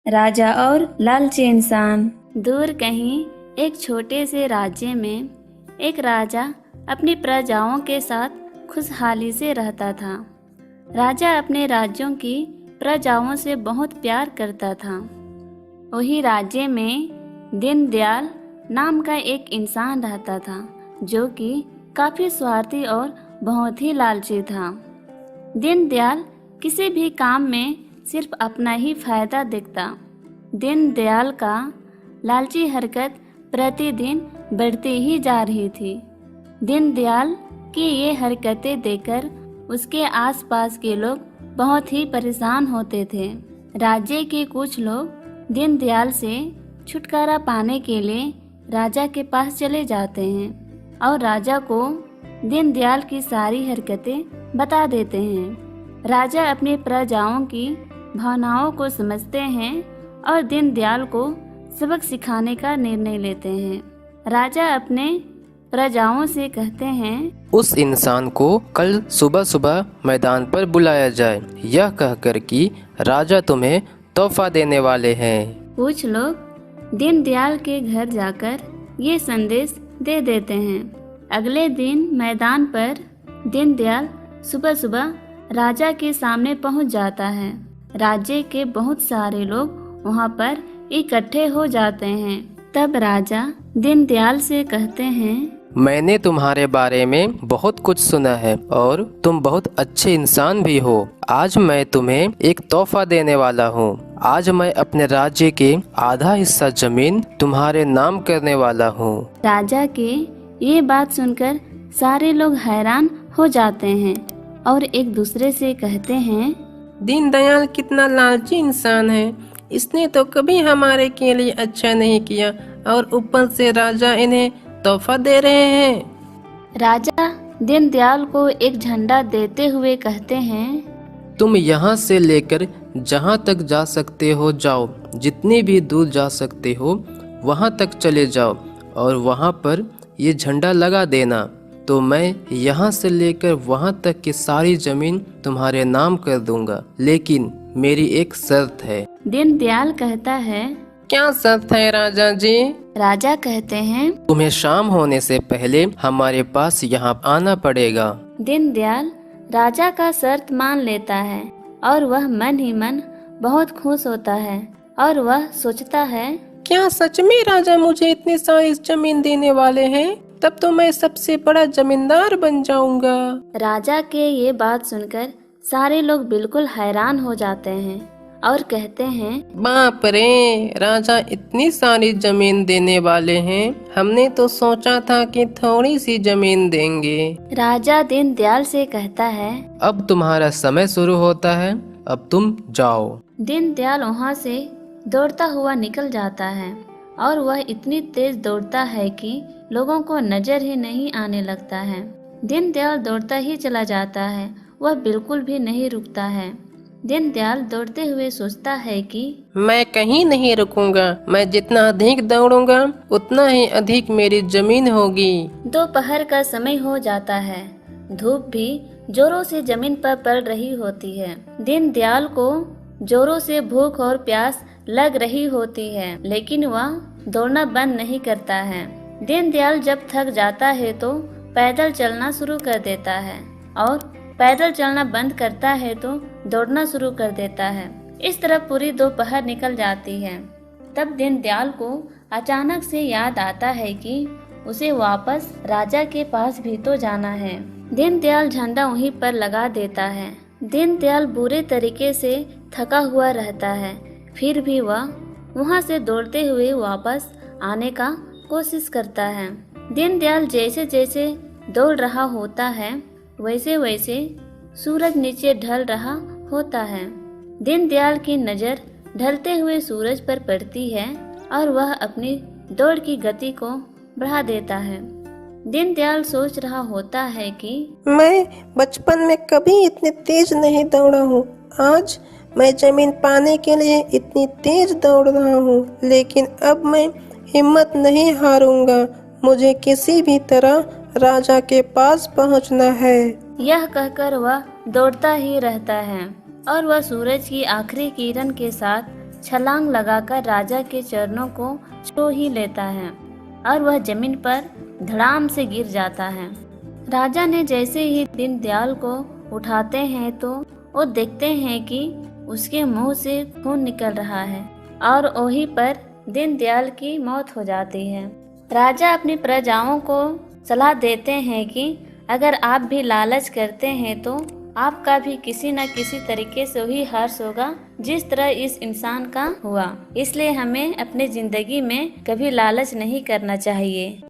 राजा और लालची इंसान। दूर कहीं एक छोटे से राज्य में एक राजा अपनी प्रजाओं के साथ खुशहाली से रहता था। राजा अपने राज्यों की प्रजाओं से बहुत प्यार करता था। वही राज्य में दीनदयाल नाम का एक इंसान रहता था जो कि काफ़ी स्वार्थी और बहुत ही लालची था। दीनदयाल किसी भी काम में सिर्फ अपना ही फायदा देखता। दीनदयाल का लालची हरकत प्रतिदिन बढ़ती ही जा रही थी। दीनदयाल की ये हरकतें देखकर उसके आसपास के लोग बहुत ही परेशान होते थे। राज्य के कुछ लोग दीनदयाल से छुटकारा पाने के लिए राजा के पास चले जाते हैं और राजा को दीनदयाल की सारी हरकतें बता देते हैं। राजा अपनी प्रजाओं की भावनाओं को समझते हैं और दीनदयाल को सबक सिखाने का निर्णय लेते हैं। राजा अपने प्रजाओं से कहते हैं, उस इंसान को कल सुबह सुबह मैदान पर बुलाया जाए, यह कहकर कि राजा तुम्हें तोहफा देने वाले हैं। कुछ लोग दीनदयाल के घर जाकर ये संदेश दे देते हैं। अगले दिन मैदान पर दीनदयाल सुबह सुबह राजा के सामने पहुंच जाता है। राज्य के बहुत सारे लोग वहां पर इकट्ठे हो जाते हैं। तब राजा दीनदयाल से कहते हैं, मैंने तुम्हारे बारे में बहुत कुछ सुना है और तुम बहुत अच्छे इंसान भी हो। आज मैं तुम्हें एक तोहफा देने वाला हूँ। आज मैं अपने राज्य के आधा हिस्सा जमीन तुम्हारे नाम करने वाला हूँ। राजा के ये बात सुनकर सारे लोग हैरान हो जाते हैं और एक दूसरे से कहते हैं, दीनदयाल कितना लालची इंसान है। इसने तो कभी हमारे के लिए अच्छा नहीं किया और ऊपर से राजा इन्हें तोहफा दे रहे हैं। राजा दीनदयाल को एक झंडा देते हुए कहते हैं, तुम यहाँ से लेकर जहाँ तक जा सकते हो जाओ, जितनी भी दूर जा सकते हो वहाँ तक चले जाओ और वहाँ पर ये झंडा लगा देना, तो मैं यहाँ से लेकर वहाँ तक की सारी जमीन तुम्हारे नाम कर दूंगा। लेकिन मेरी एक शर्त है। दीनदयाल कहता है, क्या शर्त है राजा जी? राजा कहते हैं, तुम्हें शाम होने से पहले हमारे पास यहाँ आना पड़ेगा। दीनदयाल राजा का शर्त मान लेता है और वह मन ही मन बहुत खुश होता है और वह सोचता है, क्या सच में राजा मुझे इतनी सारी जमीन देने वाले हैं? तब तो मैं सबसे बड़ा जमींदार बन जाऊंगा। राजा के ये बात सुनकर सारे लोग बिल्कुल हैरान हो जाते हैं और कहते हैं, बाप रे, राजा इतनी सारी जमीन देने वाले हैं। हमने तो सोचा था कि थोड़ी सी जमीन देंगे। राजा दीनदयाल से कहता है, अब तुम्हारा समय शुरू होता है, अब तुम जाओ। दीनदयाल वहाँ से दौड़ता हुआ निकल जाता है और वह इतनी तेज दौड़ता है कि लोगों को नजर ही नहीं आने लगता है। दीनदयाल दौड़ता ही चला जाता है, वह बिल्कुल भी नहीं रुकता है। दीनदयाल दौड़ते हुए सोचता है कि मैं कहीं नहीं रुकूंगा। मैं जितना अधिक दौड़ूंगा उतना ही अधिक मेरी जमीन होगी। दोपहर का समय हो जाता है। धूप भी जोरों से जमीन पर पड़ रही होती है। दीनदयाल को जोरों से भूख और प्यास लग रही होती है, लेकिन वह दौड़ना बंद नहीं करता है। दीनदयाल जब थक जाता है तो पैदल चलना शुरू कर देता है और पैदल चलना बंद करता है तो दौड़ना शुरू कर देता है। इस तरह पूरी दोपहर निकल जाती है। तब दीनदयाल को अचानक से याद आता है कि उसे वापस राजा के पास भी तो जाना है। दीनदयाल झंडा वहीं पर लगा देता है। दीनदयाल बुरे तरीके से थका हुआ रहता है, फिर भी वह वहां से दौड़ते हुए वापस आने का कोशिश करता है। दीनदयाल जैसे जैसे दौड़ रहा होता है वैसे वैसे सूरज नीचे ढल रहा होता है। दीनदयाल की नज़र ढलते हुए सूरज पर पड़ती है और वह अपनी दौड़ की गति को बढ़ा देता है। दीनदयाल सोच रहा होता है कि मैं बचपन में कभी इतने तेज नहीं दौड़ा हूँ। आज मैं जमीन पाने के लिए इतनी तेज दौड़ रहा हूँ, लेकिन अब मैं हिम्मत नहीं हारूंगा। मुझे किसी भी तरह राजा के पास पहुंचना है। यह कहकर वह दौड़ता ही रहता है और वह सूरज की आखिरी किरण के साथ छलांग लगाकर राजा के चरणों को छू ही लेता है और वह जमीन पर धड़ाम से गिर जाता है। राजा ने जैसे ही दीनदयाल को उठाते हैं तो वो देखते हैं कि उसके मुंह से खून निकल रहा है और वहीं पर दीनदयाल की मौत हो जाती है। राजा अपनी प्रजाओं को सलाह देते हैं कि अगर आप भी लालच करते हैं तो आपका भी किसी न किसी तरीके से वही हर्ष होगा जिस तरह इस इंसान का हुआ। इसलिए हमें अपनी जिंदगी में कभी लालच नहीं करना चाहिए।